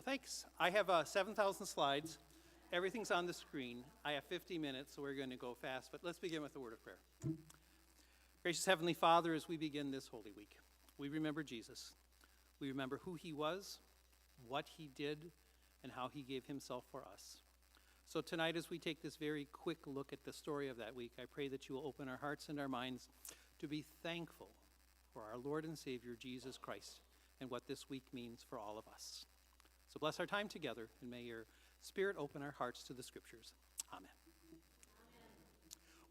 Well, thanks. I have 7,000 slides. Everything's on the screen. I have 50 minutes, so we're going to go fast. But let's begin with a word of prayer. Gracious Heavenly Father, as we begin this Holy Week, we remember Jesus. We remember who he was, what he did, and how he gave himself for us. So tonight, as we take this very quick look at the story of that week, I pray that you will open our hearts and our minds to be thankful for our Lord and Savior, Jesus Christ, and what this week means for all of us. So bless our time together, and may your Spirit open our hearts to the Scriptures. Amen.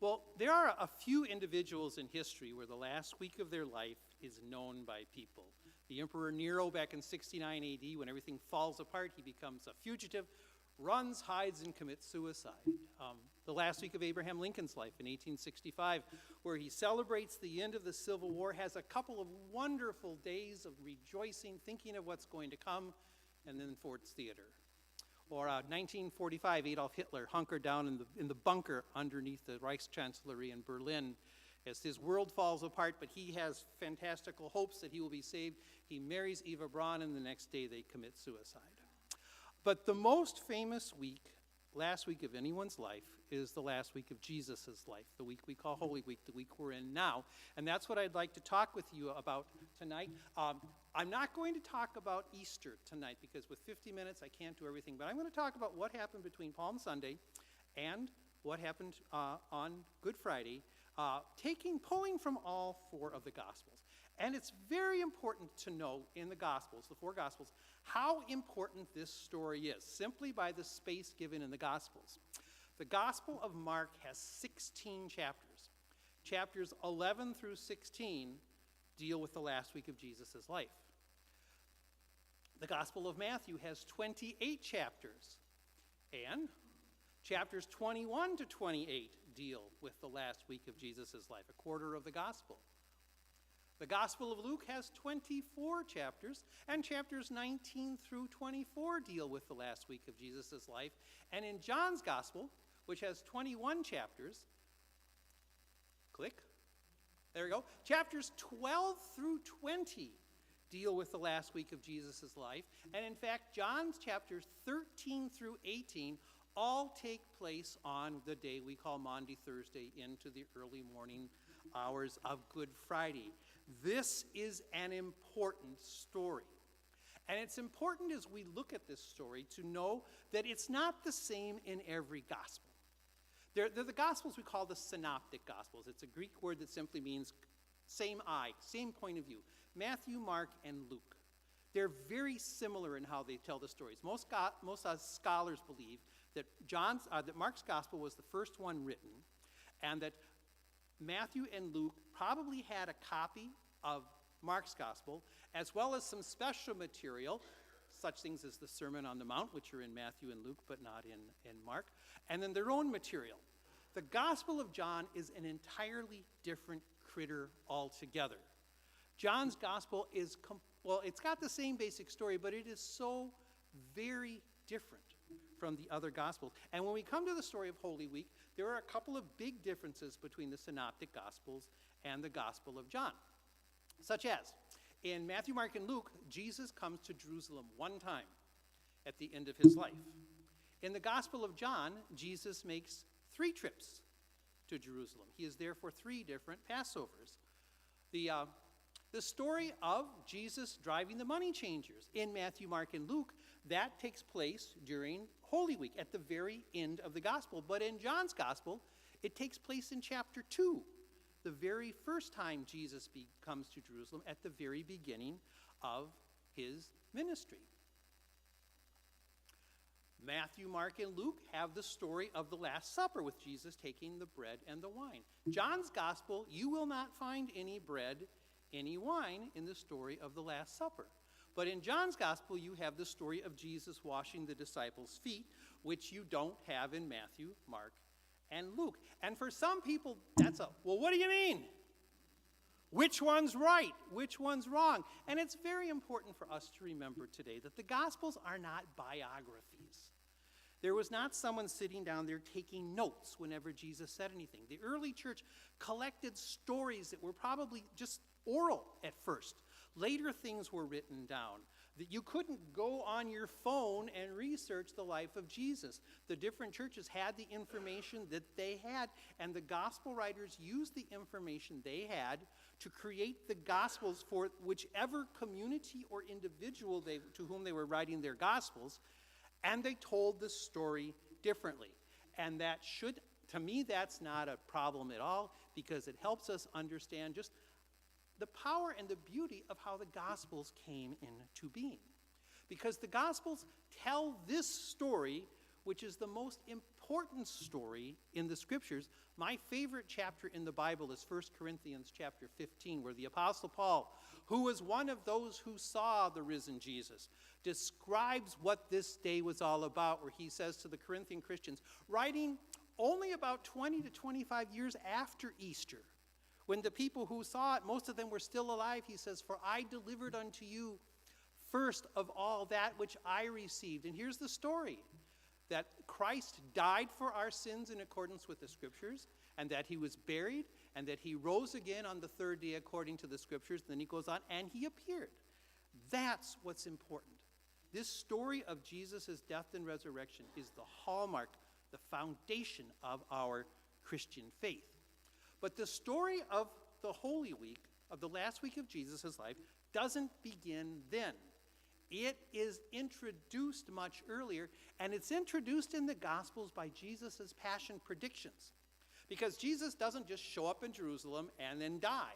Well, there are a few individuals in history where the last week of their life is known by people. The Emperor Nero back in 69 AD, when everything falls apart, he becomes a fugitive, runs, hides, and commits suicide. The last week of Abraham Lincoln's life in 1865, where he celebrates the end of the Civil War, has a couple of wonderful days of rejoicing, thinking of what's going to come, and then Ford's Theater. Or 1945, Adolf Hitler hunkered down in the bunker underneath the Reichschancellery in Berlin as his world falls apart, but he has fantastical hopes that he will be saved. He marries Eva Braun, and the next day they commit suicide. But the most famous week, last week of anyone's life, is the last week of Jesus' life, the week we call Holy Week, the week we're in now. And that's what I'd like to talk with you about tonight. I'm not going to talk about Easter tonight because with 50 minutes I can't do everything, but I'm going to talk about what happened between Palm Sunday and what happened on Good Friday, pulling from all four of the Gospels. And it's very important to know in the Gospels, the four Gospels, how important this story is, simply by the space given in the Gospels. The Gospel of Mark has 16 chapters. Chapters 11 through 16 deal with the last week of Jesus' life. The Gospel of Matthew has 28 chapters, and chapters 21 to 28 deal with the last week of Jesus' life, a quarter of the Gospel. The Gospel of Luke has 24 chapters, and chapters 19 through 24 deal with the last week of Jesus' life. And in John's Gospel, which has 21 chapters, there we go, chapters 12 through 20 deal with the last week of Jesus' life. And in fact, John's chapters 13 through 18 all take place on the day we call Maundy Thursday into the early morning hours of Good Friday. This is an important story. And it's important as we look at this story to know that it's not the same in every gospel. They're the Gospels we call the Synoptic Gospels. It's a Greek word that simply means same eye, same point of view. Matthew, Mark, and Luke. They're very similar in how they tell the stories. Most scholars believe that Mark's Gospel was the first one written, and that Matthew and Luke probably had a copy of Mark's Gospel, as well as some special material, such things as the Sermon on the Mount, which are in Matthew and Luke, but not in Mark, and then their own material. The Gospel of John is an entirely different critter altogether. John's Gospel is, it's got the same basic story, but it is so very different from the other Gospels. And when we come to the story of Holy Week, there are a couple of big differences between the Synoptic Gospels and the Gospel of John, such as in Matthew, Mark, and Luke, Jesus comes to Jerusalem one time at the end of his life. In the Gospel of John, Jesus makes 3 trips to Jerusalem. He is there for 3 different Passovers. The story of Jesus driving the money changers in Matthew, Mark, and Luke, that takes place during Holy Week at the very end of the Gospel. But in John's Gospel, it takes place in chapter 2, the very first time Jesus comes to Jerusalem at the very beginning of his ministry. Matthew, Mark, and Luke have the story of the Last Supper with Jesus taking the bread and the wine. John's Gospel, you will not find any bread, any wine in the story of the Last Supper. But in John's Gospel, you have the story of Jesus washing the disciples' feet, which you don't have in Matthew, Mark, and Luke. And for some people, well, what do you mean? Which one's right? Which one's wrong? And it's very important for us to remember today that the Gospels are not biographies. There was not someone sitting down there taking notes whenever Jesus said anything. The early church collected stories that were probably just oral at first, Later things were written down. That you couldn't go on your phone and research the life of Jesus. The different churches had the information that they had, and the gospel writers used the information they had to create the gospels for whichever community or individual to whom they were writing their gospels, and they told the story differently. And that should, to me, that's not a problem at all, because it helps us understand just the power and the beauty of how the Gospels came into being. Because the Gospels tell this story, which is the most important story in the Scriptures. My favorite chapter in the Bible is 1 Corinthians chapter 15, where the Apostle Paul, who was one of those who saw the risen Jesus, describes what this day was all about, where he says to the Corinthian Christians, writing only about 20 to 25 years after Easter, when the people who saw it, most of them were still alive, he says, "For I delivered unto you first of all that which I received." And here's the story, that Christ died for our sins in accordance with the Scriptures, and that he was buried, and that he rose again on the third day according to the Scriptures. And then he goes on, and he appeared. That's what's important. This story of Jesus' death and resurrection is the hallmark, the foundation of our Christian faith. But the story of the Holy Week, of the last week of Jesus' life, doesn't begin then. It is introduced much earlier, and it's introduced in the Gospels by Jesus' passion predictions. Because Jesus doesn't just show up in Jerusalem and then die.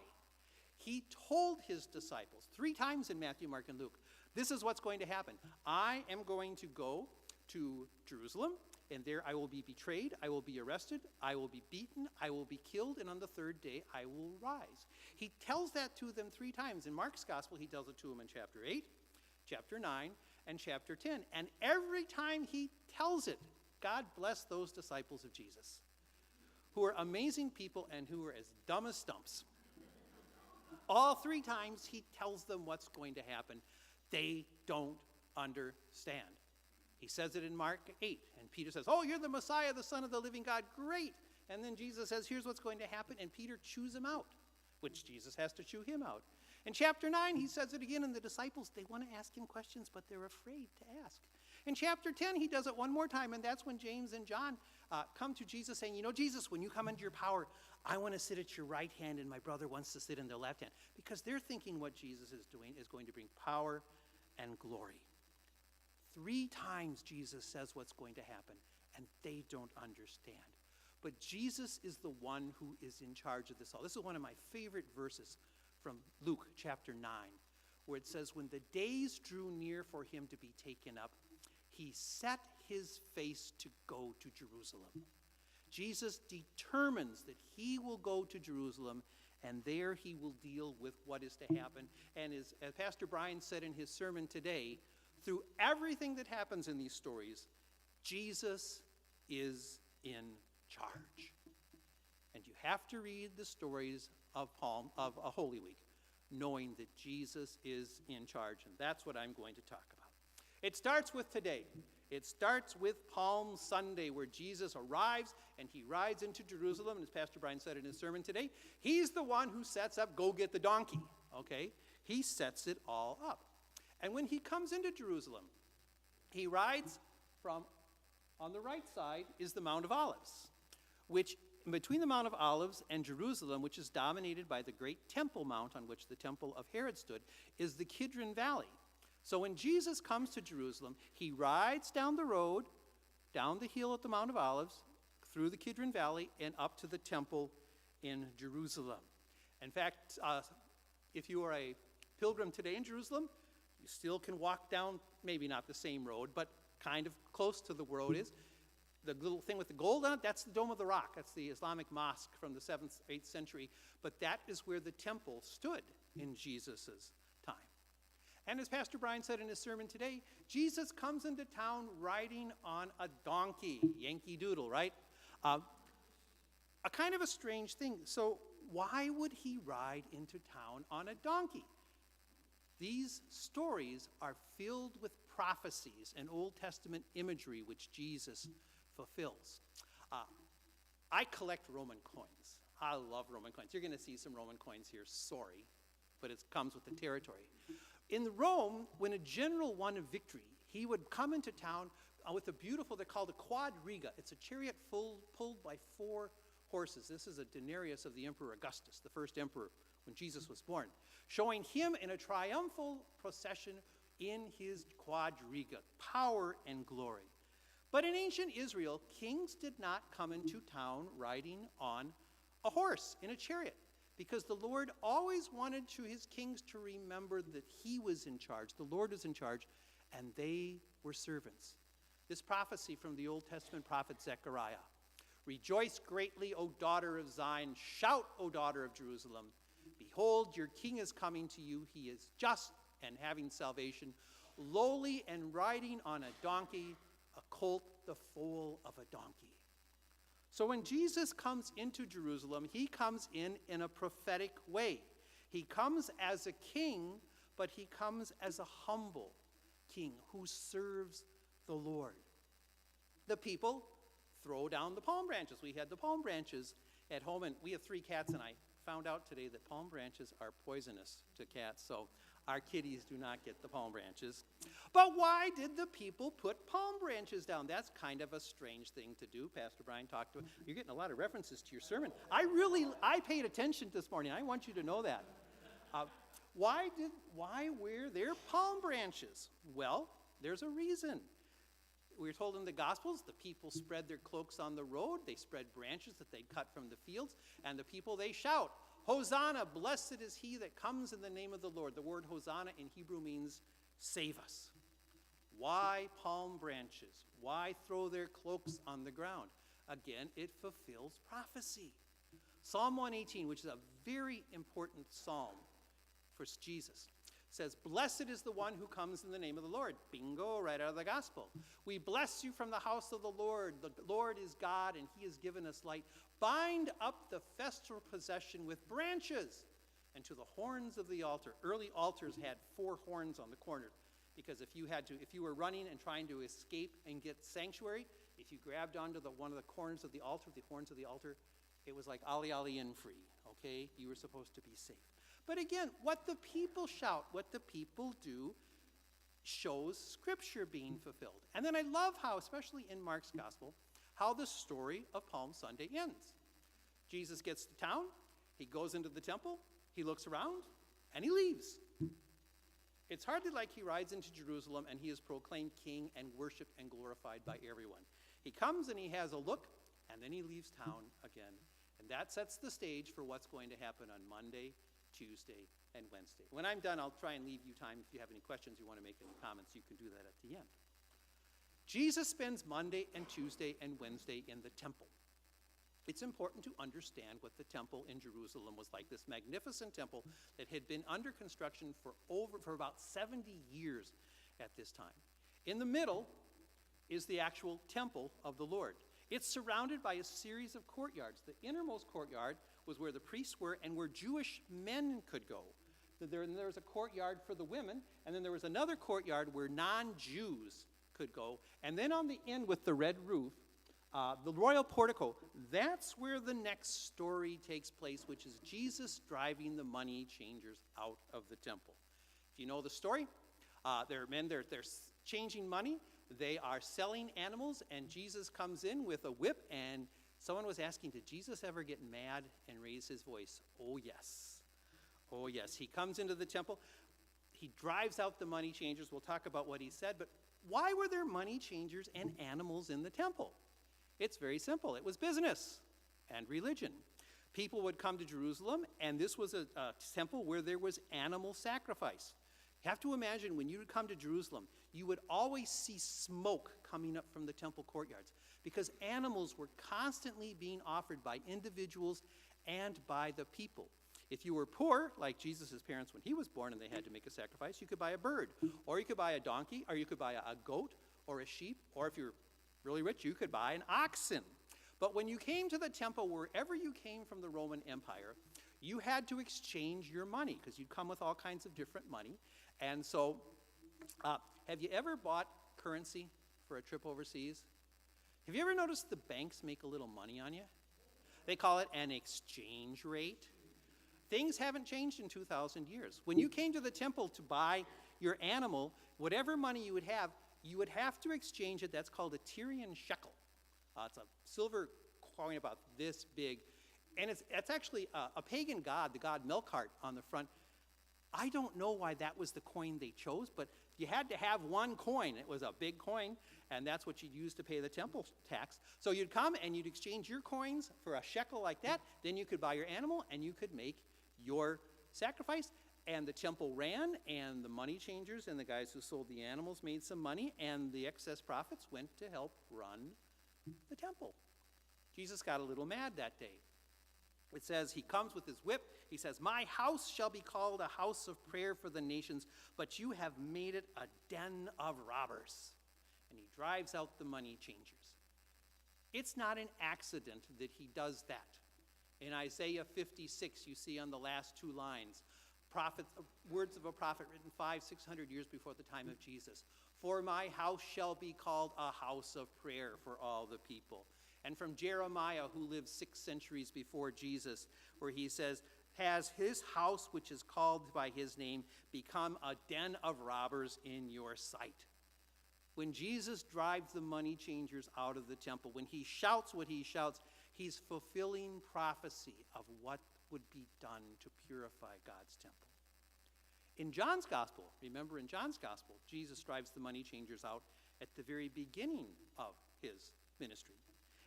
He told his disciples 3 times in Matthew, Mark, and Luke, this is what's going to happen. I am going to go to Jerusalem, and there I will be betrayed, I will be arrested, I will be beaten, I will be killed, and on the third day I will rise. He tells that to them 3 times. In Mark's gospel, he tells it to them in chapter 8, chapter 9, and chapter 10. And every time he tells it, God bless those disciples of Jesus, who are amazing people and who are as dumb as stumps. All 3 times he tells them what's going to happen. They don't understand. He says it in Mark 8, and Peter says, "Oh, you're the Messiah, the Son of the living God. Great." And then Jesus says, "Here's what's going to happen," and Peter chews him out, which Jesus has to chew him out. In chapter 9, he says it again, and the disciples, they want to ask him questions, but they're afraid to ask. In chapter 10, he does it one more time, and that's when James and John come to Jesus saying, Jesus, when you come into your power, I want to sit at your right hand, and my brother wants to sit in the left hand. Because they're thinking what Jesus is doing is going to bring power and glory. 3 times Jesus says what's going to happen, and they don't understand. But Jesus is the one who is in charge of this all. This is one of my favorite verses from Luke chapter 9, where it says, when the days drew near for him to be taken up, he set his face to go to Jerusalem. Jesus determines that he will go to Jerusalem, and there he will deal with what is to happen. And as Pastor Brian said in his sermon today, through everything that happens in these stories, Jesus is in charge. And you have to read the stories of a Holy Week, knowing that Jesus is in charge. And that's what I'm going to talk about. It starts with today. It starts with Palm Sunday, where Jesus arrives and he rides into Jerusalem. And as Pastor Brian said in his sermon today, he's the one who sets up, go get the donkey, okay? He sets it all up. And when he comes into Jerusalem, he rides from, on the right side is the Mount of Olives, which between the Mount of Olives and Jerusalem, which is dominated by the great Temple Mount on which the temple of Herod stood, is the Kidron Valley. So when Jesus comes to Jerusalem, he rides down the road, down the hill at the Mount of Olives, through the Kidron Valley, and up to the temple in Jerusalem. In fact, if you are a pilgrim today in Jerusalem, you still can walk down, maybe not the same road, but kind of close to the road is. The little thing with the gold on it, that's the Dome of the Rock. That's the Islamic mosque from the 7th, 8th century. But that is where the temple stood in Jesus' time. And as Pastor Brian said in his sermon today, Jesus comes into town riding on a donkey. Yankee Doodle, right? A kind of a strange thing. So why would he ride into town on a donkey? These stories are filled with prophecies and Old Testament imagery which Jesus fulfills. I collect Roman coins. I love Roman coins. You're going to see some Roman coins here. Sorry. but it comes with the territory. In Rome, when a general won a victory, he would come into town with a beautiful, they're called a quadriga. It's a chariot pulled by 4 horses. This is a denarius of the Emperor Augustus, the first emperor when Jesus was born, showing him in a triumphal procession in his quadriga, power and glory. But in ancient Israel, kings did not come into town riding on a horse in a chariot, because the Lord always wanted his kings to remember that he was in charge, the Lord was in charge, and they were servants. This prophecy from the Old Testament prophet Zechariah. Rejoice greatly, O daughter of Zion. Shout, O daughter of Jerusalem. Behold, your king is coming to you. He is just and having salvation, lowly and riding on a donkey, a colt, the foal of a donkey. So when Jesus comes into Jerusalem, he comes in a prophetic way. He comes as a king, but he comes as a humble king who serves the Lord. The people throw down the palm branches. We had the palm branches at home, and we have 3 cats, and I found out today that palm branches are poisonous to cats, so our kitties do not get the palm branches. But why did the people put palm branches down? That's kind of a strange thing to do. Pastor Brian talked to it. You're getting a lot of references to your sermon. I paid attention this morning. I want you to know that. Why were there palm branches? Well, there's a reason. We're told in the Gospels, the people spread their cloaks on the road. They spread branches that they cut from the fields. And the people, they shout, Hosanna, blessed is he that comes in the name of the Lord. The word Hosanna in Hebrew means save us. Why palm branches? Why throw their cloaks on the ground? Again, it fulfills prophecy. Psalm 118, which is a very important psalm for Jesus, says, blessed is the one who comes in the name of the Lord. Bingo, right out of the gospel. We bless you from the house of the Lord. The Lord is God, and he has given us light. Bind up the festal procession with branches and to the horns of the altar. Early altars had 4 horns on the corner, because if you were running and trying to escape and get sanctuary, if you grabbed onto one of the corners of the altar, the horns of the altar, it was like Ali Ali in free, okay? You were supposed to be safe. But again, what the people shout, what the people do, shows Scripture being fulfilled. And then I love how, especially in Mark's Gospel, how the story of Palm Sunday ends. Jesus gets to town, he goes into the temple, he looks around, and he leaves. It's hardly like he rides into Jerusalem and he is proclaimed king and worshiped and glorified by everyone. He comes and he has a look, and then he leaves town again. And that sets the stage for what's going to happen on Monday, Tuesday, and Wednesday. When I'm done, I'll try and leave you time. If you have any questions, you want to make any comments, you can do that at the end. Jesus spends Monday and Tuesday and Wednesday in the temple. It's important to understand what the temple in Jerusalem was like, this magnificent temple that had been under construction for about 70 years at this time. In the middle is the actual temple of the Lord. It's surrounded by a series of courtyards. The innermost courtyard was where the priests were and where Jewish men could go. There was a courtyard for the women, and then there was another courtyard where non-Jews could go. And then on the end with the red roof, the royal portico, that's where the next story takes place, which is Jesus driving the money changers out of the temple. If you know the story, there are men, they're changing money. They are selling animals, and Jesus comes in with a whip, and someone was asking, did Jesus ever get mad and raise his voice? Oh, yes. Oh, yes. He comes into the temple. He drives out the money changers. We'll talk about what he said, but why were there money changers and animals in the temple? It's very simple. It was business and religion. People would come to Jerusalem, and this was a temple where there was animal sacrifice. You have to imagine when you would come to Jerusalem, you would always see smoke coming up from the temple courtyards because animals were constantly being offered by individuals and by the people. If you were poor, like Jesus' parents when he was born and they had to make a sacrifice, you could buy a bird, or you could buy a donkey, or you could buy a goat or a sheep, or if you're really rich, you could buy an oxen. But when you came to the temple, wherever you came from the Roman Empire, you had to exchange your money because you'd come with all kinds of different money. And so, have you ever bought currency for a trip overseas? Have you ever noticed the banks make a little money on you? They call it an exchange rate. Things haven't changed in 2,000 years. When you came to the temple to buy your animal, whatever money you would have to exchange it. That's called a Tyrian shekel. It's a silver coin about this big. And it's actually a pagan god, the god Melkart, on the front. I don't know why that was the coin they chose, but you had to have one coin. It was a big coin, and that's what you'd use to pay the temple tax. So you'd come and you'd exchange your coins for a shekel like that. Then you could buy your animal, and you could make your sacrifice. And the temple ran, and the money changers and the guys who sold the animals made some money, and the excess profits went to help run the temple. Jesus got a little mad that day. It says he comes with his whip. He says, "My house shall be called a house of prayer for the nations, but you have made it a den of robbers." And he drives out the money changers. It's not an accident that he does that. In Isaiah 56, you see on the last two lines, words of a prophet written 500-600 years before the time of Jesus. "For my house shall be called a house of prayer for all the people." And from Jeremiah, who lived 6 centuries before Jesus, where he says, "Has his house, which is called by his name, become a den of robbers in your sight?" When Jesus drives the money changers out of the temple, when he shouts what he shouts, he's fulfilling prophecy of what would be done to purify God's temple. In John's gospel, remember in John's gospel, Jesus drives the money changers out at the very beginning of his ministry.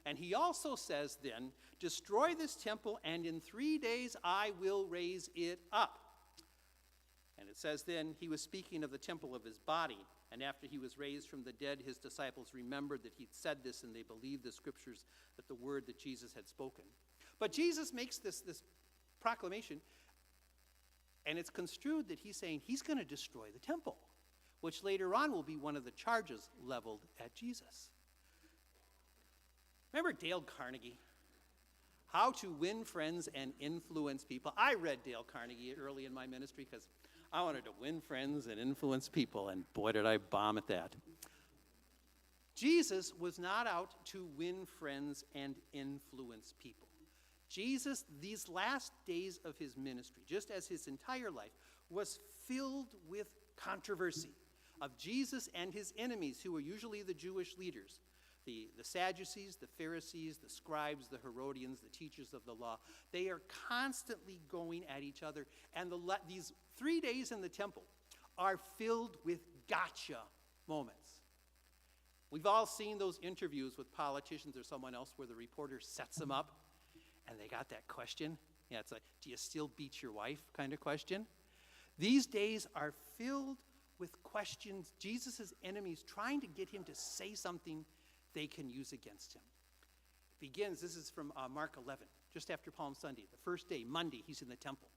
And he also says then, "Destroy this temple, and in 3 days I will raise it up." And it says then, he was speaking of the temple of his body. And after he was raised from the dead, his disciples remembered that he'd said this, and they believed the scriptures, that the word that Jesus had spoken. But Jesus makes this proclamation, and it's construed that he's saying he's going to destroy the temple, which later on will be one of the charges leveled at Jesus. Remember Dale Carnegie? How to Win Friends and Influence People. I read Dale Carnegie early in my ministry because I wanted to win friends and influence people, and boy, did I bomb at that. Jesus was not out to win friends and influence people. Jesus, these last days of his ministry, just as his entire life, was filled with controversy of Jesus and his enemies, who were usually the Jewish leaders. The Sadducees, the Pharisees, the scribes, the Herodians, the teachers of the law. They are constantly going at each other. And these 3 days in the temple are filled with gotcha moments. We've all seen those interviews with politicians or someone else where the reporter sets them up and they got that question. Yeah, it's like, "Do you still beat your wife?" kind of question. These days are filled with questions, Jesus' enemies trying to get him to say something they can use against him. It begins, this is from Mark 11, just after Palm Sunday, the first day, Monday, he's in the temple.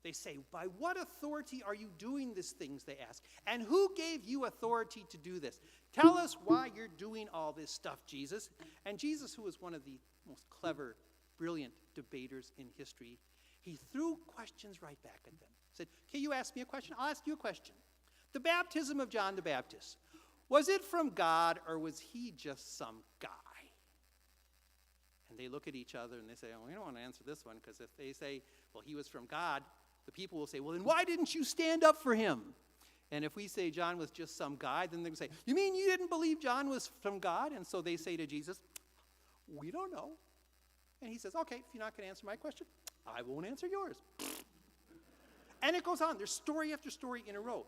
They say, "By what authority are you doing these things?" they ask. "And who gave you authority to do this? Tell us why you're doing all this stuff, Jesus." And Jesus, who was one of the most clever, brilliant debaters in history, he threw questions right back at them. He said, "Okay, you ask me a question, I'll ask you a question. The baptism of John the Baptist, was it from God, or was he just some guy?" And they look at each other and they say, "Oh, we don't want to answer this one," because if they say, "Well, he was from God," the people will say, "Well, then why didn't you stand up for him?" And if we say John was just some guy, then they're going to say, "You mean you didn't believe John was from God?" And so they say to Jesus, "We don't know." And he says, "Okay, if you're not going to answer my question, I won't answer yours." And it goes on. There's story after story in a row.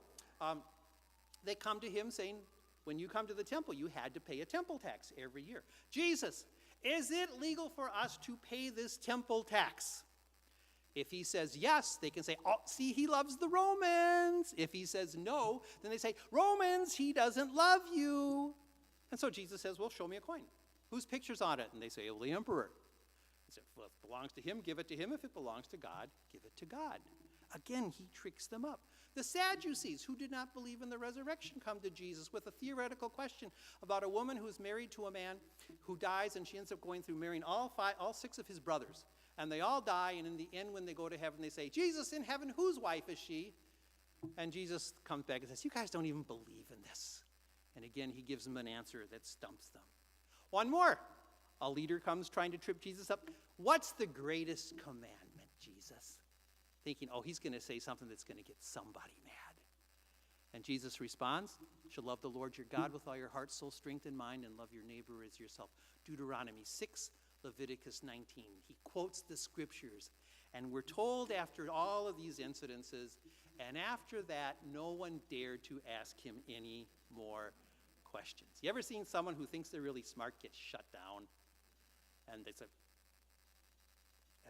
They come to him saying, when you come to the temple, you had to pay a temple tax every year. "Jesus, is it legal for us to pay this temple tax?" If he says yes, they can say, "Oh, see, he loves the Romans." If he says no, then they say, "Romans, he doesn't love you." And so Jesus says, "Well, show me a coin. Whose picture's on it?" And they say, "Well, the emperor." He said, "Well, if it belongs to him, give it to him. If it belongs to God, give it to God." Again, he tricks them up. The Sadducees, who did not believe in the resurrection, come to Jesus with a theoretical question about a woman who's married to a man who dies, and she ends up going through marrying all 6 of his brothers. And they all die, and in the end, when they go to heaven, they say, "Jesus, in heaven, whose wife is she?" And Jesus comes back and says, "You guys don't even believe in this." And again, he gives them an answer that stumps them. One more. A leader comes trying to trip Jesus up. "What's the greatest commandment, Jesus?" thinking, oh, he's going to say something that's going to get somebody mad. And Jesus responds, you shall love the Lord your God with all your heart, soul, strength, and mind, and love your neighbor as yourself. Deuteronomy 6, Leviticus 19. He quotes the scriptures. And we're told after all of these incidences, and after that, no one dared to ask him any more questions. You ever seen someone who thinks they're really smart get shut down? And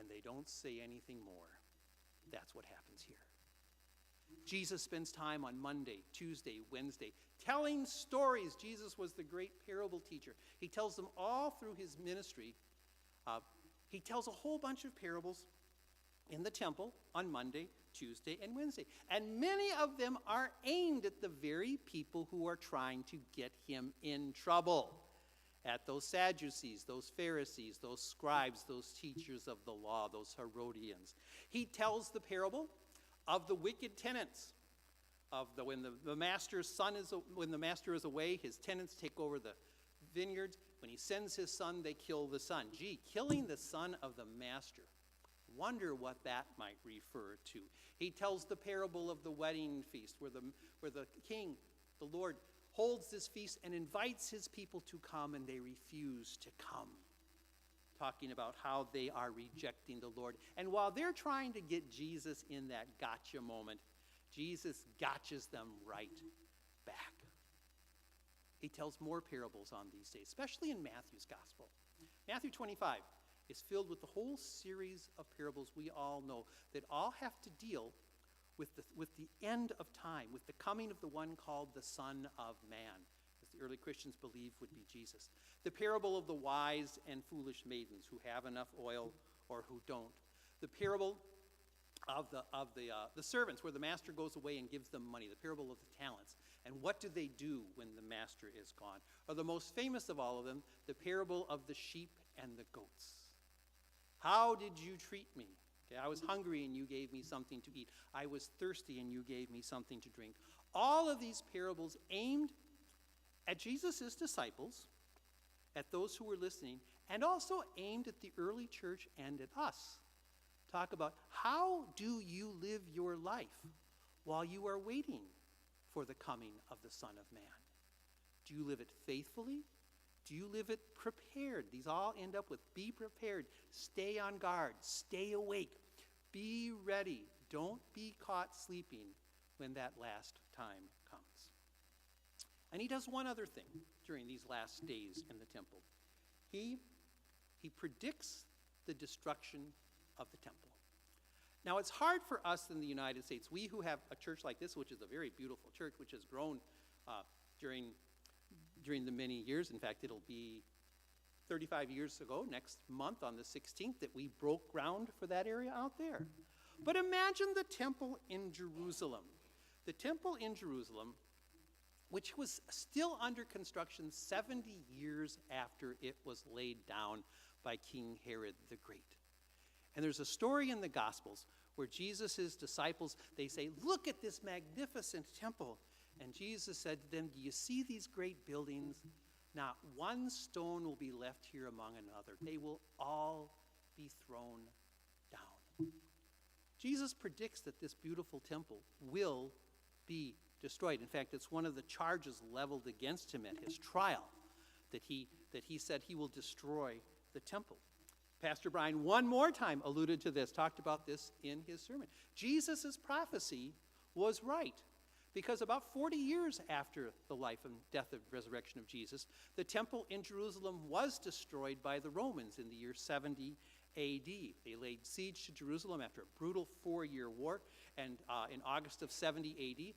they don't say anything more. That's what happens here. Jesus spends time on Monday, Tuesday, Wednesday, telling stories. Jesus was the great parable teacher. He tells them all through his ministry. He tells a whole bunch of parables in the temple on Monday, Tuesday, and Wednesday. And many of them are aimed at the very people who are trying to get him in trouble. At those Sadducees, those Pharisees, those scribes, those teachers of the law, those Herodians. He tells the parable of the wicked tenants, when the master is away, his tenants take over the vineyards. When he sends his son, they kill the son. Gee, killing the son of the master. Wonder what that might refer to. He tells the parable of the wedding feast, where the king, the Lord, holds this feast and invites his people to come, and they refuse to come. Talking about how they are rejecting the Lord. And while they're trying to get Jesus in that gotcha moment, Jesus gotchas them right back. He tells more parables on these days, especially in Matthew's gospel. Matthew 25 is filled with the whole series of parables we all know that all have to deal with the end of time, with the coming of the one called the Son of Man, as the early Christians believed would be Jesus. The parable of the wise and foolish maidens who have enough oil or who don't. The parable of the servants, where the master goes away and gives them money. The parable of the talents. And what do they do when the master is gone? Or the most famous of all of them, the parable of the sheep and the goats. How did you treat me? Okay, I was hungry and you gave me something to eat. I was thirsty and you gave me something to drink. All of these parables aimed at Jesus' disciples, at those who were listening, and also aimed at the early church and at us. Talk about, how do you live your life while you are waiting for the coming of the Son of Man? Do you live it faithfully? Do you live it prepared? These all end up with be prepared, stay on guard, stay awake, be ready. Don't be caught sleeping when that last time comes. And he does one other thing during these last days in the temple. He predicts the destruction of the temple. Now, it's hard for us in the United States, we who have a church like this, which is a very beautiful church, which has grown during the many years. In fact, it'll be 35 years ago, next month on the 16th, that we broke ground for that area out there. But imagine the temple in Jerusalem. The temple in Jerusalem, which was still under construction 70 years after it was laid down by King Herod the Great. And there's a story in the Gospels where Jesus' disciples, they say, look at this magnificent temple. And Jesus said to them, do you see these great buildings? Not one stone will be left here among another. They will all be thrown down. Jesus predicts that this beautiful temple will be destroyed. In fact, it's one of the charges leveled against him at his trial, that he said he will destroy the temple. Pastor Brian one more time alluded to this, talked about this in his sermon. Jesus' prophecy was right, because about 40 years after the life and death and resurrection of Jesus, the temple in Jerusalem was destroyed by the Romans in the year 70 A.D. They laid siege to Jerusalem after a brutal 4-year war, and in August of 70 A.D.,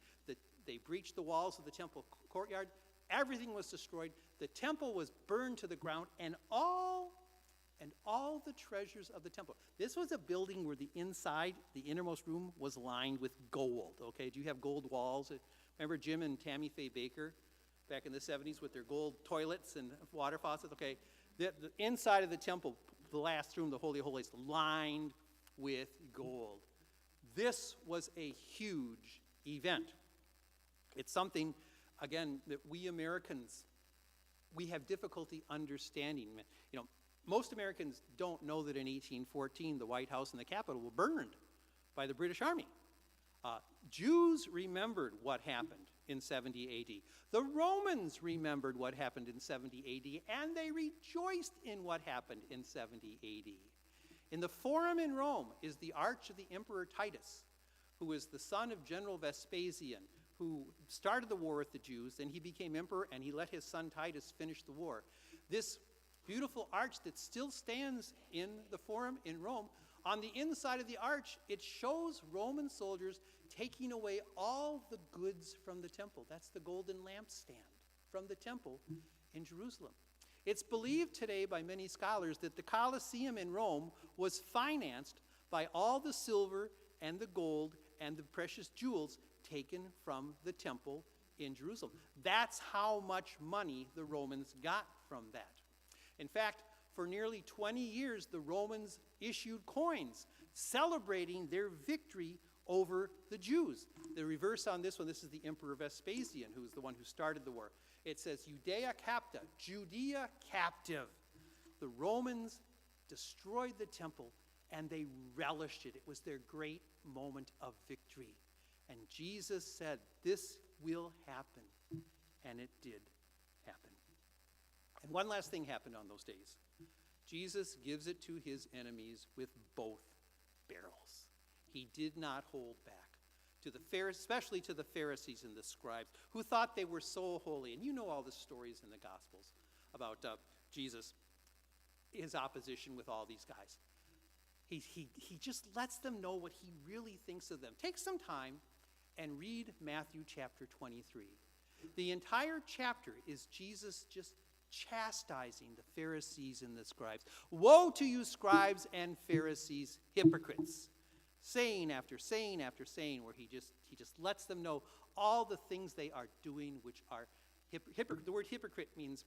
they breached the walls of the temple courtyard. Everything was destroyed. The temple was burned to the ground, and all the treasures of the temple. This was a building where the inside, the innermost room, was lined with gold. Okay, do you have gold walls? Remember Jim and Tammy Faye Baker back in the 70s with their gold toilets and water faucets? Okay, the inside of the temple, the last room, the Holy of Holies, lined with gold. This was a huge event. It's something, again, that we Americans, we have difficulty understanding. You know, most Americans don't know that in 1814 the White House and the Capitol were burned by the British Army. Jews remembered what happened in 70 AD. The Romans remembered what happened in 70 AD, and they rejoiced in what happened in 70 AD. In the Forum in Rome is the arch of the Emperor Titus, who was the son of General Vespasian, who started the war with the Jews. Then he became emperor, and he let his son Titus finish the war. This beautiful arch that still stands in the Forum in Rome, on the inside of the arch, it shows Roman soldiers taking away all the goods from the temple. That's the golden lampstand from the temple in Jerusalem. It's believed today by many scholars that the Colosseum in Rome was financed by all the silver and the gold and the precious jewels taken from the temple in Jerusalem. That's how much money the Romans got from that. In fact, for nearly 20 years, the Romans issued coins celebrating their victory over the Jews. The reverse on this one, this is the Emperor Vespasian, who is the one who started the war. It says, Judea capta, Judea captive. The Romans destroyed the temple, and they relished it. It was their great moment of victory. And Jesus said, this will happen. And it did happen. And one last thing happened on those days. Jesus gives it to his enemies with both barrels. He did not hold back. Especially to the Pharisees and the scribes, who thought they were so holy. And you know all the stories in the Gospels about Jesus, his opposition with all these guys. He just lets them know what he really thinks of them. Take some time and read Matthew chapter 23. The entire chapter is Jesus just chastising the Pharisees and the scribes. Woe to you, scribes and Pharisees, hypocrites! Saying after saying after saying, where he just lets them know all the things they are doing, which are hypocrite. The word hypocrite means,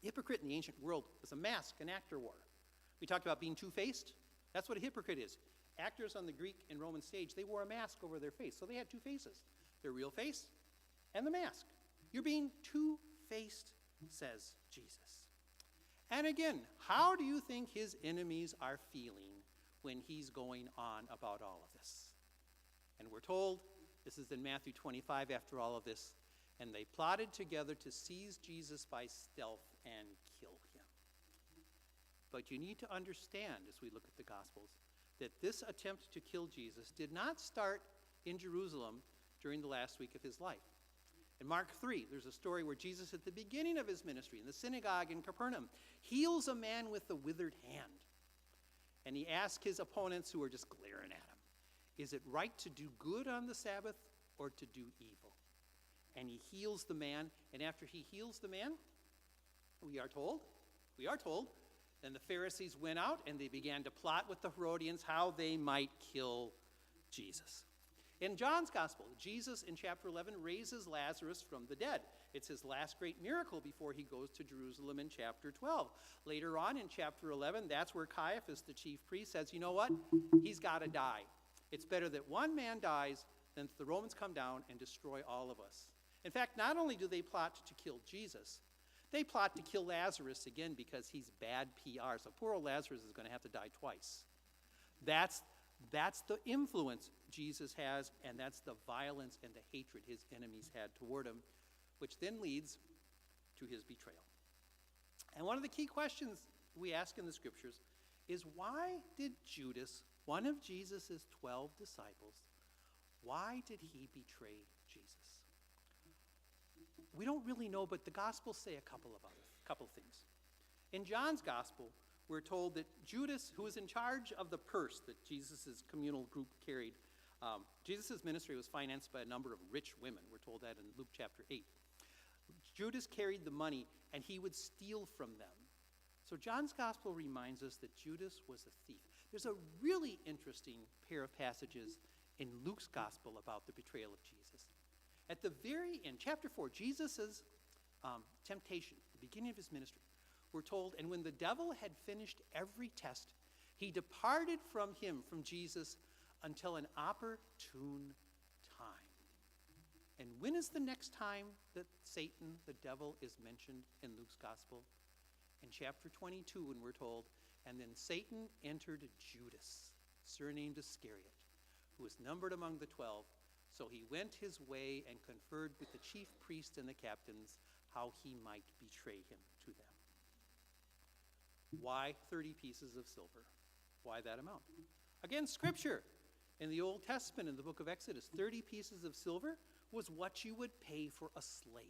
hypocrite in the ancient world was a mask an actor wore. We talked about being two-faced. That's what a hypocrite is. Actors on the Greek and Roman stage, they wore a mask over their face. So they had two faces, their real face and the mask. You're being two-faced, says Jesus. And again, how do you think his enemies are feeling when he's going on about all of this? And we're told, this is in Matthew 25 after all of this, and they plotted together to seize Jesus by stealth and kill him. But you need to understand, as we look at the Gospels, that this attempt to kill Jesus did not start in Jerusalem during the last week of his life. In Mark 3, there's a story where Jesus, at the beginning of his ministry in the synagogue in Capernaum, heals a man with a withered hand. And he asks his opponents, who are just glaring at him, is it right to do good on the Sabbath or to do evil? And he heals the man, and after he heals the man, we are told, then the Pharisees went out and they began to plot with the Herodians how they might kill Jesus. In John's Gospel, Jesus in chapter 11 raises Lazarus from the dead. It's his last great miracle before he goes to Jerusalem in chapter 12. Later on in chapter 11, that's where Caiaphas, the chief priest, says, you know what? He's got to die. It's better that one man dies than the Romans come down and destroy all of us. In fact, not only do they plot to kill Jesus, they plot to kill Lazarus again because he's bad PR. So poor old Lazarus is going to have to die twice. That's the influence Jesus has, and that's the violence and the hatred his enemies had toward him, which then leads to his betrayal. And one of the key questions we ask in the scriptures is, why did Judas, one of Jesus' 12 disciples, why did he betray Jesus? We don't really know, but the Gospels say a couple of things. In John's Gospel, we're told that Judas, who was in charge of the purse that Jesus' communal group carried, Jesus' ministry was financed by a number of rich women. We're told that in Luke chapter 8. Judas carried the money, and he would steal from them. So John's Gospel reminds us that Judas was a thief. There's a really interesting pair of passages in Luke's Gospel about the betrayal of Jesus. At the very end, chapter 4, Jesus' temptation, the beginning of his ministry, we're told, and when the devil had finished every test, he departed from him, from Jesus, until an opportune time. And when is the next time that Satan, the devil, is mentioned in Luke's Gospel? In chapter 22, when we're told, and then Satan entered Judas, surnamed Iscariot. who was numbered among the 12. So he went his way and conferred with the chief priests and the captains how he might betray him to them. Why 30 pieces of silver? Why that amount? Again, Scripture. In the Old Testament, in the book of Exodus, 30 pieces of silver was what you would pay for a slave.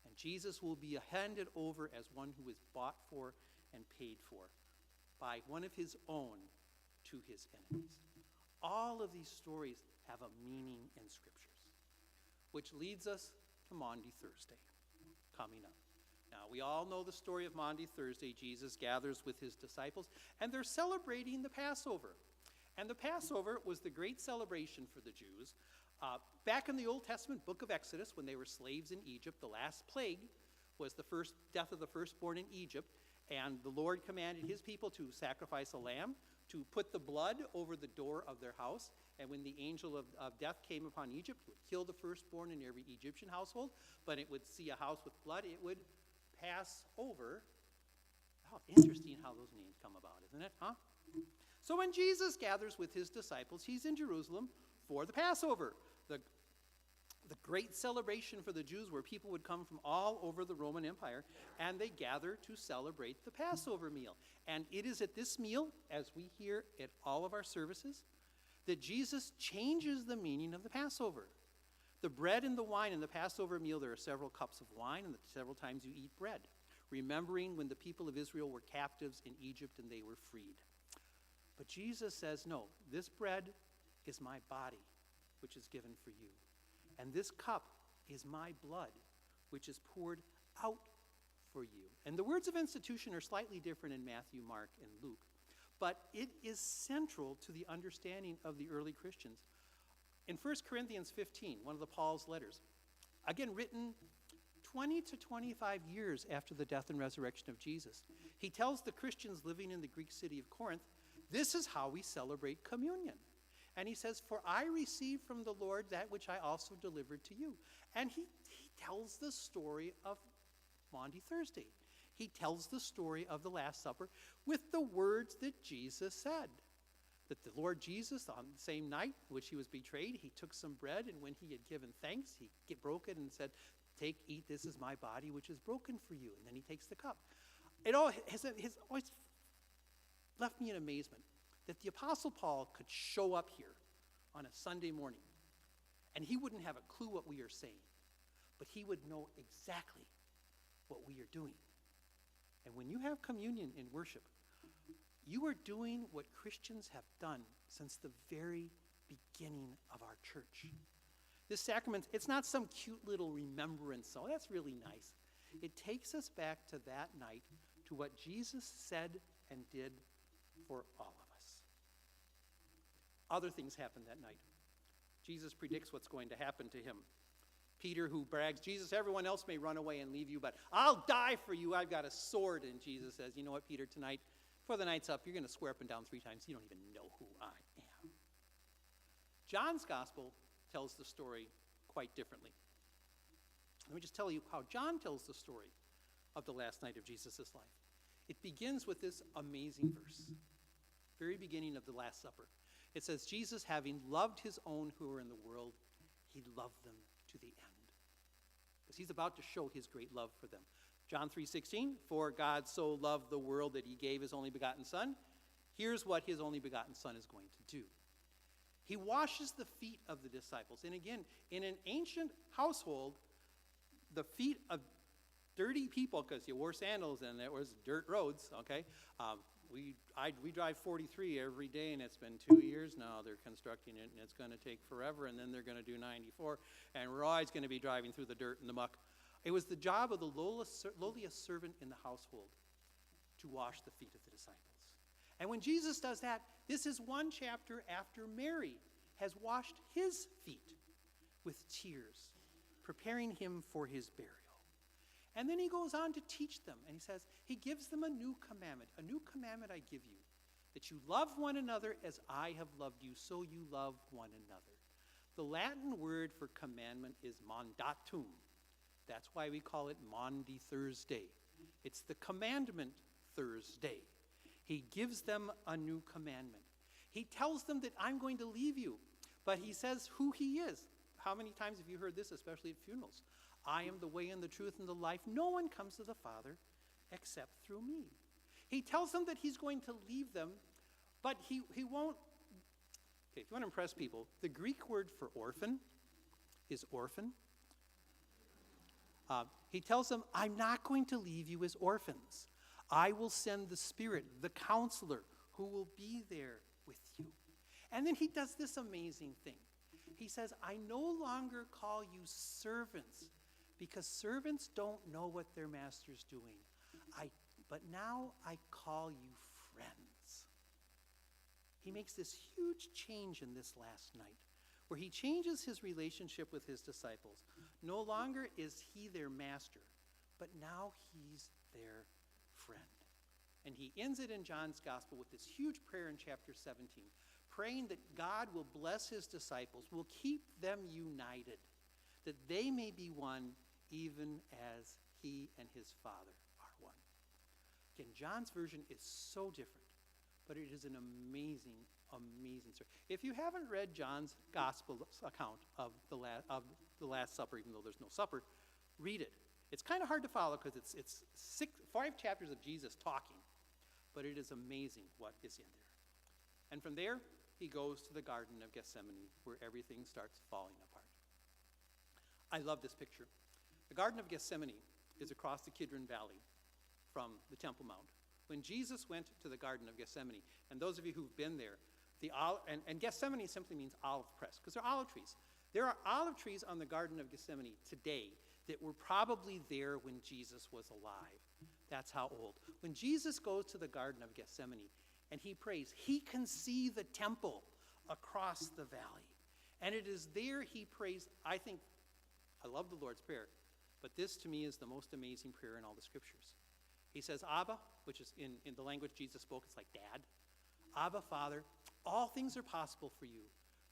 And Jesus will be handed over as one who is bought for and paid for by one of his own to his enemies. All of these stories have a meaning in Scriptures, which leads us to Maundy Thursday coming up. Now, we all know the story of Maundy Thursday. Jesus gathers with his disciples, and they're celebrating the Passover. And the Passover was the great celebration for the Jews. Back in the Old Testament book of Exodus, when they were slaves in Egypt, the last plague was the first death of the firstborn in Egypt. And the Lord commanded his people to sacrifice a lamb, to put the blood over the door of their house. And when the angel of death came upon Egypt, it would kill the firstborn in every Egyptian household. But it would see a house with blood, it would pass over. Oh, interesting how those names come about, isn't it? Huh? So when Jesus gathers with his disciples, he's in Jerusalem for the Passover, the great celebration for the Jews where people would come from all over the Roman Empire, and they gather to celebrate the Passover meal. And it is at this meal, as we hear at all of our services, that Jesus changes the meaning of the Passover. The bread and the wine in the Passover meal, there are several cups of wine and several times you eat bread, remembering when the people of Israel were captives in Egypt and they were freed. But Jesus says, no, this bread is my body, which is given for you. And this cup is my blood, which is poured out for you. And the words of institution are slightly different in Matthew, Mark, and Luke. But it is central to the understanding of the early Christians. In 1 Corinthians 15, one of the Paul's letters, again written 20 to 25 years after the death and resurrection of Jesus, he tells the Christians living in the Greek city of Corinth, this is how we celebrate communion. And he says, for I received from the Lord that which I also delivered to you. And he tells the story of Maundy Thursday. He tells the story of the Last Supper with the words that Jesus said. That the Lord Jesus, on the same night in which he was betrayed, he took some bread, and when he had given thanks, he broke it and said, take, eat, this is my body, which is broken for you. And then he takes the cup. It all has always left me in amazement that the Apostle Paul could show up here on a Sunday morning, and he wouldn't have a clue what we are saying, but he would know exactly what we are doing. And when you have communion in worship, you are doing what Christians have done since the very beginning of our church. This sacrament, it's not some cute little remembrance, oh, that's really nice. It takes us back to that night, to what Jesus said and did for all of us. Other things happen that night. Jesus predicts what's going to happen to him. Peter, who brags, Jesus, everyone else may run away and leave you, but I'll die for you. I've got a sword. And Jesus says, you know what, Peter, tonight, before the night's up, you're going to swear up and down 3 times. You don't even know who I am. John's gospel tells the story quite differently. Let me just tell you how John tells the story of the last night of Jesus' life. It begins with this amazing verse, very beginning of the Last Supper. It says, Jesus, having loved his own who were in the world, he loved them to the end. Because he's about to show his great love for them. John 3:16, for God so loved the world that he gave his only begotten Son. Here's what his only begotten Son is going to do. He washes the feet of the disciples. And again, in an ancient household, the feet of dirty people, because you wore sandals and there was dirt roads, okay? We drive 43 every day, and it's been 2 years now. They're constructing it, and it's going to take forever, and then they're going to do 94, and we're always going to be driving through the dirt and the muck. It was the job of the lowliest servant in the household to wash the feet of the disciples. And when Jesus does that, this is one chapter after Mary has washed his feet with tears, preparing him for his burial. And then he goes on to teach them, and he says, he gives them a new commandment. A new commandment I give you, that you love one another as I have loved you, so you love one another. The Latin word for commandment is mandatum. That's why we call it Maundy Thursday. It's the commandment Thursday. He gives them a new commandment. He tells them that I'm going to leave you, but he says who he is. How many times have you heard this, especially at funerals? I am the way and the truth and the life. No one comes to the Father except through me. He tells them that he's going to leave them, but he won't. Okay, if you want to impress people, the Greek word for orphan is orphan. He tells them, I'm not going to leave you as orphans. I will send the Spirit, the counselor, who will be there with you. And then he does this amazing thing. He says, I no longer call you servants, because servants don't know what their master's doing. But now I call you friends. He makes this huge change in this last night, where he changes his relationship with his disciples. No longer is he their master, but now he's their friend. And he ends it in John's gospel with this huge prayer in chapter 17, praying that God will bless his disciples, will keep them united, that they may be one even as he and his Father are one. Again, John's version is so different, but it is an amazing, amazing story. If you haven't read John's gospel account of the Last Supper, even though there's no supper, read it. It's kind of hard to follow because it's 5 chapters of Jesus talking, but it is amazing what is in there. And from there, he goes to the Garden of Gethsemane, where everything starts falling apart. I love this picture. The Garden of Gethsemane is across the Kidron Valley from the Temple Mount. When Jesus went to the Garden of Gethsemane, and those of you who've been there, and Gethsemane simply means olive press, because they're olive trees. There are olive trees on the Garden of Gethsemane today that were probably there when Jesus was alive. That's how old. When Jesus goes to the Garden of Gethsemane and he prays, he can see the temple across the valley. And it is there he prays. I love the Lord's Prayer, but this to me is the most amazing prayer in all the scriptures. He says, Abba, which is in the language Jesus spoke, it's like Dad. Abba, Father, all things are possible for you.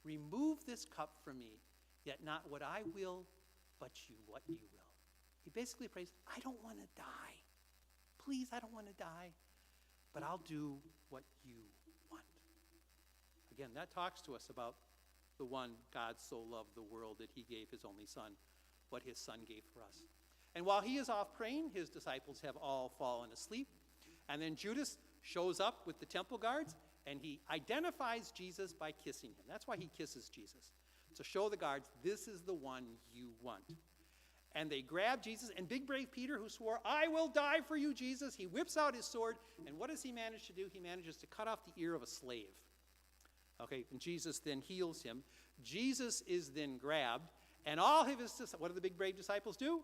Remove this cup from me, yet not what I will, but what you will. He basically prays, I don't want to die. Please, I don't want to die, but I'll do what you want. Again, that talks to us about the one God so loved the world that he gave his only son, what his son gave for us. And while he is off praying, his disciples have all fallen asleep. And then Judas shows up with the temple guards, and he identifies Jesus by kissing him. That's why he kisses Jesus, to show the guards, this is the one you want. And they grab Jesus, and big brave Peter, who swore, I will die for you, Jesus, he whips out his sword, and what does he manage to do? He manages to cut off the ear of a slave. Okay, and Jesus then heals him. Jesus is then grabbed, and all of his, what do the big brave disciples do?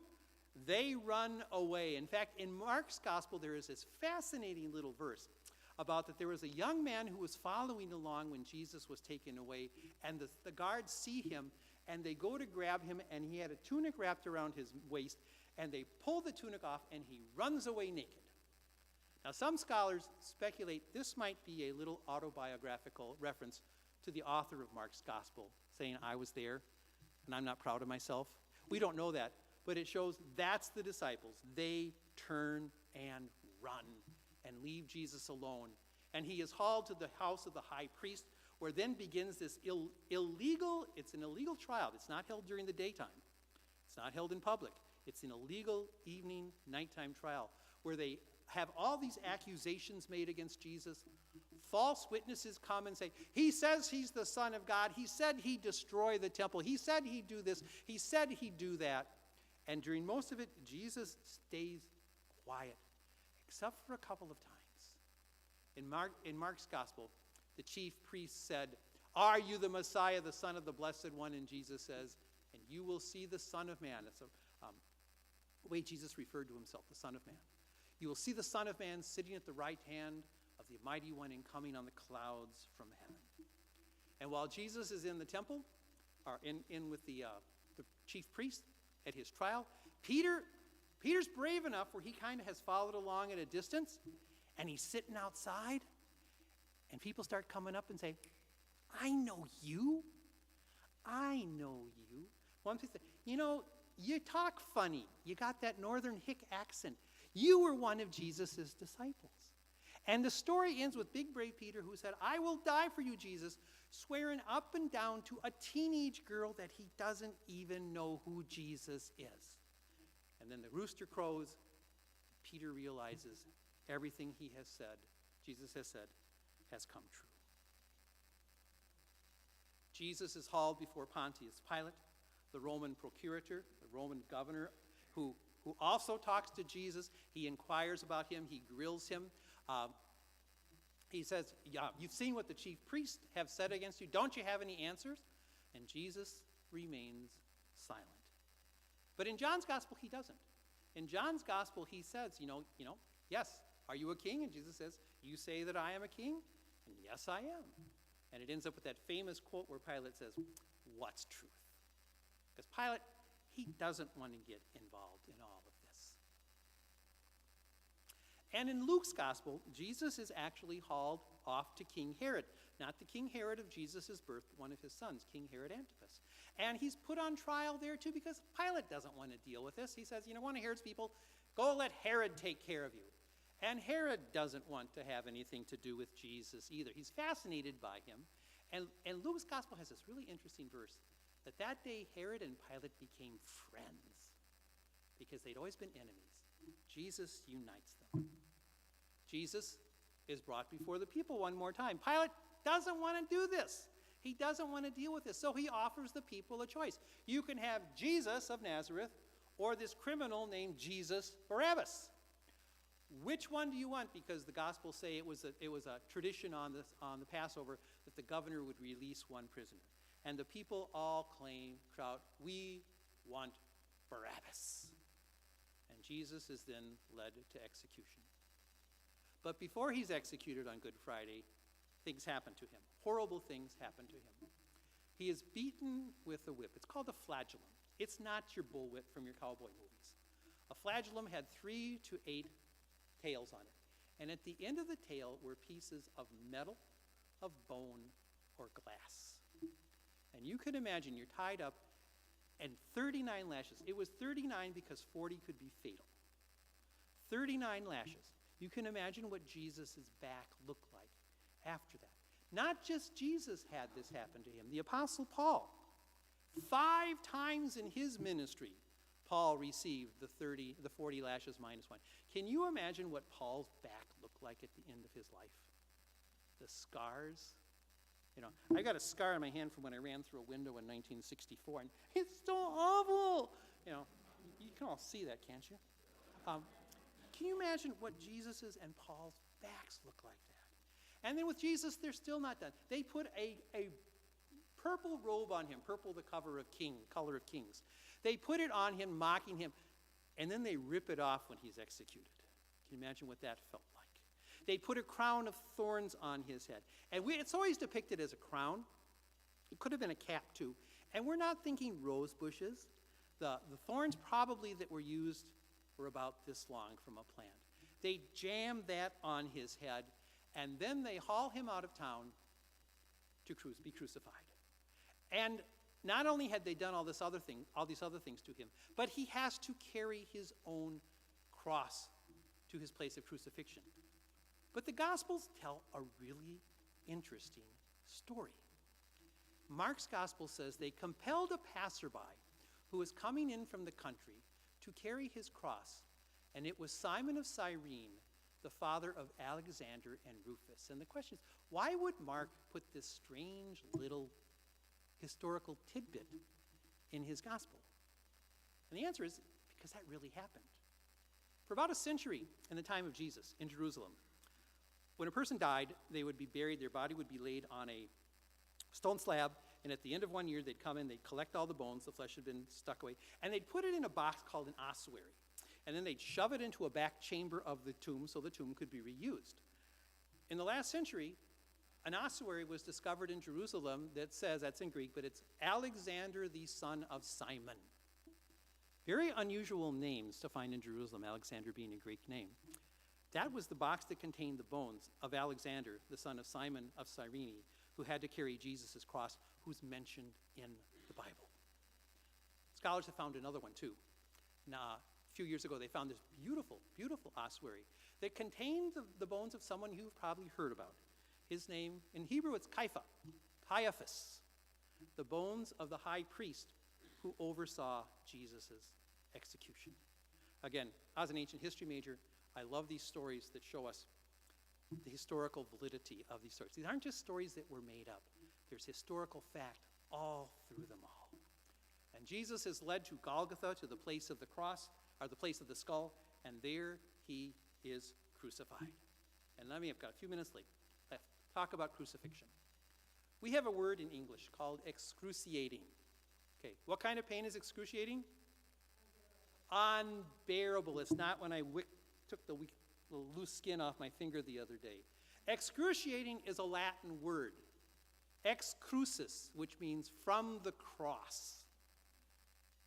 They run away. In fact, in Mark's gospel, there is this fascinating little verse about that there was a young man who was following along when Jesus was taken away, and the guards see him, and they go to grab him, and he had a tunic wrapped around his waist, and they pull the tunic off, and he runs away naked. Now, some scholars speculate this might be a little autobiographical reference to the author of Mark's gospel, saying, I was there, and I'm not proud of myself. We don't know that, but it shows that's the disciples. They turn and run and leave Jesus alone. And he is hauled to the house of the high priest, where then begins this illegal trial. It's not held during the daytime. It's not held in public. It's an illegal evening, nighttime trial, where they have all these accusations made against Jesus. False witnesses come and say, he says he's the Son of God. He said he'd destroy the temple. He said he'd do this. He said he'd do that. And during most of it, Jesus stays quiet, except for a couple of times. In Mark's gospel, the chief priest said, are you the Messiah, the Son of the Blessed One? And Jesus says, and you will see the Son of Man. It's the way Jesus referred to himself, the Son of Man. You will see the Son of Man sitting at the right hand of the Mighty One and coming on the clouds from heaven. And while Jesus is in the temple, or in with the chief priest at his trial, Peter's brave enough where he kind of has followed along at a distance, and he's sitting outside, and people start coming up and say, I know you. I know you. One person said, you talk funny. You got that northern hick accent. You were one of Jesus' disciples. And the story ends with big brave Peter, who said, I will die for you, Jesus, swearing up and down to a teenage girl that he doesn't even know who Jesus is. And then the rooster crows. Peter realizes everything he has said, Jesus has said, has come true. Jesus is hauled before Pontius Pilate, the Roman procurator, the Roman governor, who also talks to Jesus. He inquires about him. He grills him. He says, yeah, you've seen what the chief priests have said against you. Don't you have any answers? And Jesus remains silent. But in John's gospel, he doesn't. In John's gospel, he says, yes, are you a king? And Jesus says, you say that I am a king? And yes, I am. And it ends up with that famous quote where Pilate says, what's truth? Because Pilate, he doesn't want to get involved in all of this. And in Luke's gospel, Jesus is actually hauled off to King Herod. Not the King Herod of Jesus' birth, but one of his sons, King Herod Antipas. And he's put on trial there too because Pilate doesn't want to deal with this. He says, one of Herod's people, go let Herod take care of you. And Herod doesn't want to have anything to do with Jesus either. He's fascinated by him. And Luke's gospel has this really interesting verse that day Herod and Pilate became friends because they'd always been enemies. Jesus unites them. Jesus is brought before the people one more time. Pilate doesn't want to do this. He doesn't want to deal with this. So he offers the people a choice. You can have Jesus of Nazareth or this criminal named Jesus Barabbas. Which one do you want? Because the Gospels say it was a tradition on the Passover that the governor would release one prisoner. And the people all shout, we want Barabbas. And Jesus is then led to execution. But before he's executed on Good Friday, things happen to him. Horrible things happen to him. He is beaten with a whip. It's called a flagellum. It's not your bullwhip from your cowboy movies. A flagellum had 3 to 8 tails on it. And at the end of the tail were pieces of metal, of bone, or glass. And you can imagine you're tied up and 39 lashes. It was 39 because 40 could be fatal. 39 lashes. You can imagine what Jesus' back looked like after that. Not just Jesus had this happen to him. The Apostle Paul, 5 times in his ministry, Paul received the 40 lashes minus 1. Can you imagine what Paul's back looked like at the end of his life? The scars. I got a scar on my hand from when I ran through a window in 1964, and it's so awful. You can all see that, can't you? Can you imagine what Jesus's and Paul's backs look like that? And then with Jesus, they're still not done. They put a purple robe on him, purple the color of kings. They put it on him, mocking him, and then they rip it off when he's executed. Can you imagine what that felt like? They put a crown of thorns on his head. And it's always depicted as a crown. It could have been a cap too. And we're not thinking rose bushes. The thorns probably that were used were about this long from a plant. They jam that on his head, and then they haul him out of town to be crucified. And not only had they done all these other things to him, but he has to carry his own cross to his place of crucifixion. But the Gospels tell a really interesting story. Mark's Gospel says they compelled a passerby who was coming in from the country to carry his cross, and it was Simon of Cyrene, the father of Alexander and Rufus. And the question is, why would Mark put this strange little historical tidbit in his gospel? And the answer is because that really happened. For about a century in the time of Jesus in Jerusalem, when a person died, they would be buried, their body would be laid on a stone slab, and at the end of 1 year, they'd come in, they'd collect all the bones, the flesh had been stuck away, and they'd put it in a box called an ossuary. And then they'd shove it into a back chamber of the tomb so the tomb could be reused. In the last century, an ossuary was discovered in Jerusalem that says, that's in Greek, but it's Alexander the son of Simon. Very unusual names to find in Jerusalem, Alexander being a Greek name. That was the box that contained the bones of Alexander, the son of Simon of Cyrene, who had to carry Jesus' cross, who's mentioned in the Bible. Scholars have found another one too. Now, few years ago, they found this beautiful, beautiful ossuary that contained the bones of someone you've probably heard about. His name, in Hebrew, it's Caiaphas, the bones of the high priest who oversaw Jesus' execution. Again, as an ancient history major, I love these stories that show us the historical validity of these stories. These aren't just stories that were made up. There's historical fact all through them all. And Jesus is led to Golgotha, to the place of the cross, or the place of the skull, and there he is crucified. And I've got a few minutes left. Talk about crucifixion. We have a word in English called excruciating. Okay, what kind of pain is excruciating? Unbearable. It's not when I took the little loose skin off my finger the other day. Excruciating is a Latin word. Ex crucis, which means from the cross.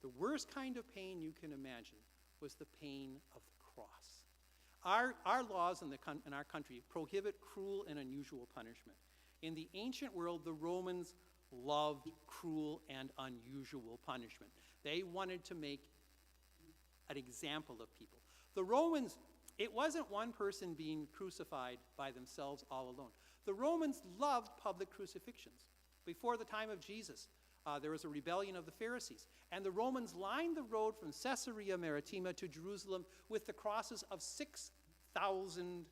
The worst kind of pain you can imagine was the pain of the cross. Our laws in our country prohibit cruel and unusual punishment. In the ancient world, the Romans loved cruel and unusual punishment. They wanted to make an example of people. The Romans, it wasn't one person being crucified by themselves all alone. The Romans loved public crucifixions. Before the time of Jesus, there was a rebellion of the Pharisees, and the Romans lined the road from Caesarea Maritima to Jerusalem with the crosses of 6,000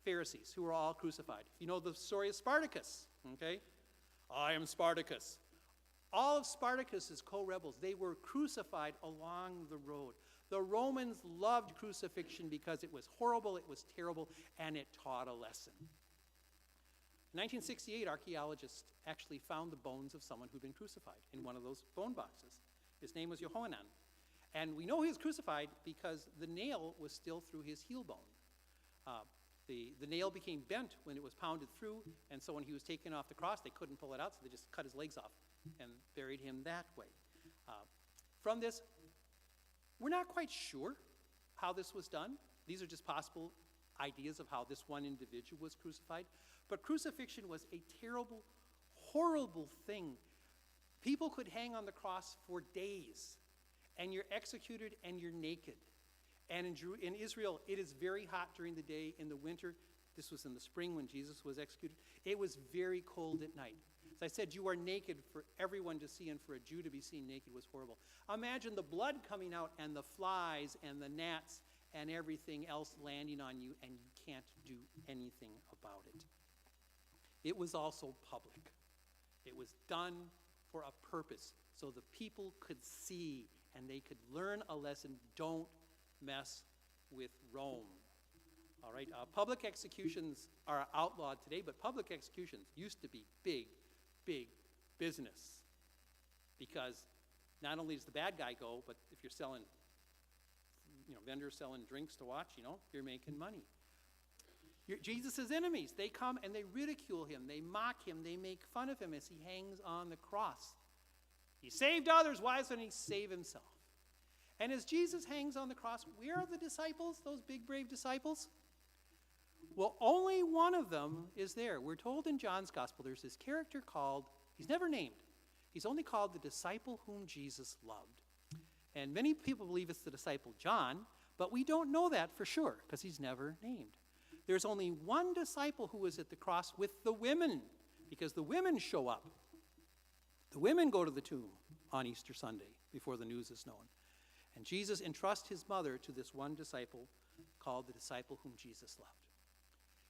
Pharisees who were all crucified. You know the story of Spartacus, okay? I am Spartacus. All of Spartacus's co-rebels, they were crucified along the road. The Romans loved crucifixion because it was horrible, it was terrible, and it taught a lesson. In 1968, archaeologists actually found the bones of someone who'd been crucified in one of those bone boxes. His name was Yohanan. And we know he was crucified because the nail was still through his heel bone. The nail became bent when it was pounded through, and so when he was taken off the cross, they couldn't pull it out, so they just cut his legs off and buried him that way. From this, we're not quite sure how this was done. These are just possible ideas of how this one individual was crucified. But crucifixion was a terrible, horrible thing. People could hang on the cross for days, and you're executed and you're naked. And in Israel, it is very hot during the day. In the winter, this was in the spring when Jesus was executed, it was very cold at night. As I said, you are naked for everyone to see, and for a Jew to be seen naked was horrible. Imagine the blood coming out and the flies and the gnats and everything else landing on you, and you can't do anything about it. It was also public. It was done for a purpose, so the people could see and they could learn a lesson. Don't mess with Rome. All right, public executions are outlawed today, but public executions used to be big, big business, because not only does the bad guy go, but if you're selling, vendors selling drinks to watch, you're making money. Jesus' enemies, they come and they ridicule him, they mock him, they make fun of him as he hangs on the cross. He saved others, why doesn't he save himself? And as Jesus hangs on the cross, where are the disciples, those big, brave disciples? Well, only one of them is there. We're told in John's gospel there's this character called, he's never named. He's only called the disciple whom Jesus loved. And many people believe it's the disciple John, but we don't know that for sure because he's never named. There's only one disciple who was at the cross with the women, because the women show up. The women go to the tomb on Easter Sunday before the news is known. And Jesus entrusts his mother to this one disciple called the disciple whom Jesus loved.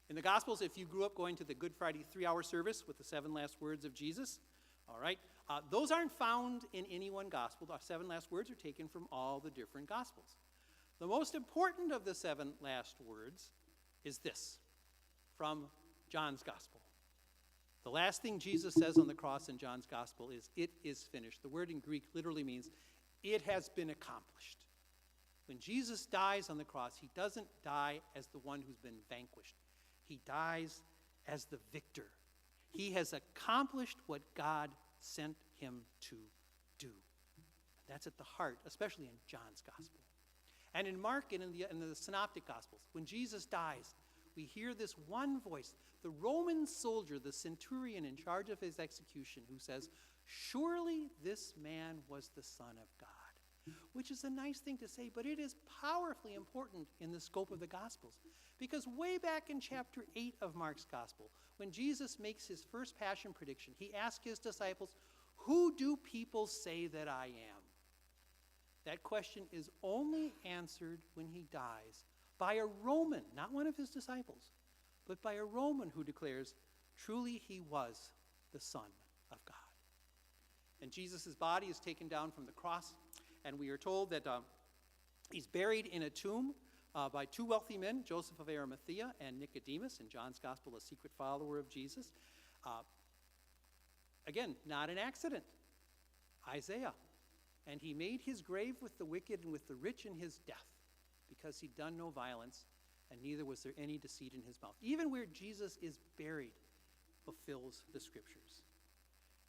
In the Gospels, if you grew up going to the Good Friday 3-hour service with the 7 last words of Jesus, all right, those aren't found in any one Gospel. The 7 last words are taken from all the different Gospels. The most important of the 7 last words is this, from John's Gospel. The last thing Jesus says on the cross in John's Gospel is, "It is finished." The word in Greek literally means, it has been accomplished. When Jesus dies on the cross, he doesn't die as the one who's been vanquished. He dies as the victor. He has accomplished what God sent him to do. That's at the heart, especially in John's Gospel. And in Mark and in the Synoptic Gospels, when Jesus dies, we hear this one voice, the Roman soldier, the centurion in charge of his execution, who says, "Surely this man was the Son of God." which is a nice thing to say, but it is powerfully important in the scope of the Gospels. Because way back in chapter 8 of Mark's Gospel, when Jesus makes his first passion prediction, he asks his disciples, "Who do people say that I am?" That question is only answered when he dies by a Roman, not one of his disciples, but by a Roman who declares, truly he was the Son of God. And Jesus' body is taken down from the cross, and we are told that he's buried in a tomb by two wealthy men, Joseph of Arimathea and Nicodemus, in John's Gospel, a secret follower of Jesus. Again, not an accident. Isaiah. And he made his grave with the wicked and with the rich in his death, because he'd done no violence, and neither was there any deceit in his mouth. Even where Jesus is buried fulfills the scriptures.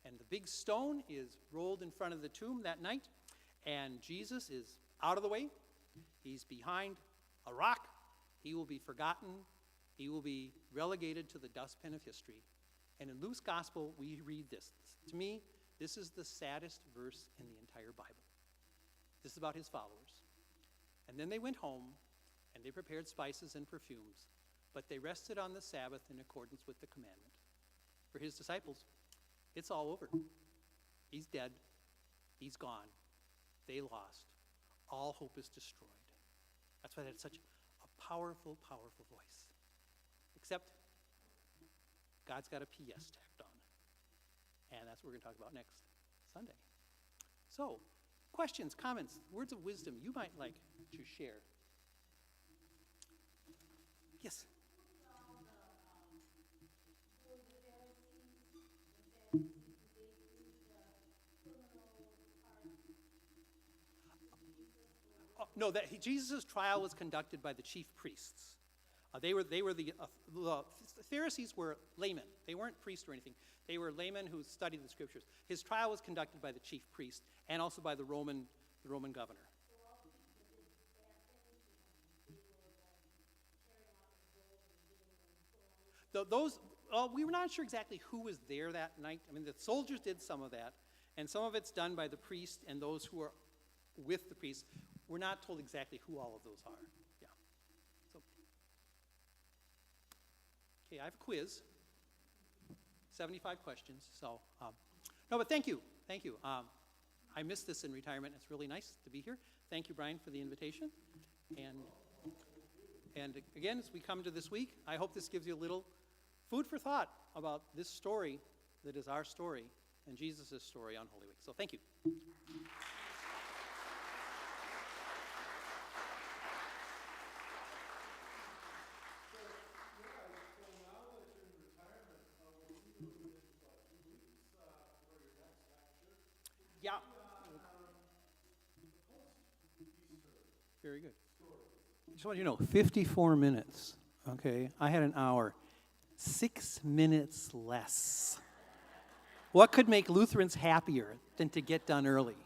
And the big stone is rolled in front of the tomb that night, and Jesus is out of the way. He's behind a rock. He will be forgotten. He will be relegated to the dustbin of history. And in Luke's gospel, we read this. To me, this is the saddest verse in the entire Bible. This is about his followers. And then they went home, and they prepared spices and perfumes, but they rested on the Sabbath in accordance with the commandment. For his disciples, it's all over. He's dead. He's gone. They lost. All hope is destroyed. That's why that's such a powerful, powerful voice. Except God's got a PS tacked on. And that's what we're going to talk about next Sunday. So, questions, comments, words of wisdom you might like to share. Yes? No, Jesus' trial was conducted by the chief priests. The Pharisees were laymen. They weren't priests or anything. They were laymen who studied the scriptures. His trial was conducted by the chief priest and also by the Roman governor. We were not sure exactly who was there that night. I mean, the soldiers did some of that, and some of it's done by the priest and those who are with the priest. We're not told exactly who all of those are. Yeah. So, okay, I have a quiz. 75 questions. So, no, but thank you. Thank you. I missed this in retirement. It's really nice to be here. Thank you, Brian, for the invitation. And again, as we come to this week, I hope this gives you a little food for thought about this story that is our story and Jesus' story on Holy Week. So thank you. Yeah. Very good. I just want you to know, 54 minutes, okay? I had an hour. 6 minutes less. What could make Lutherans happier than to get done early?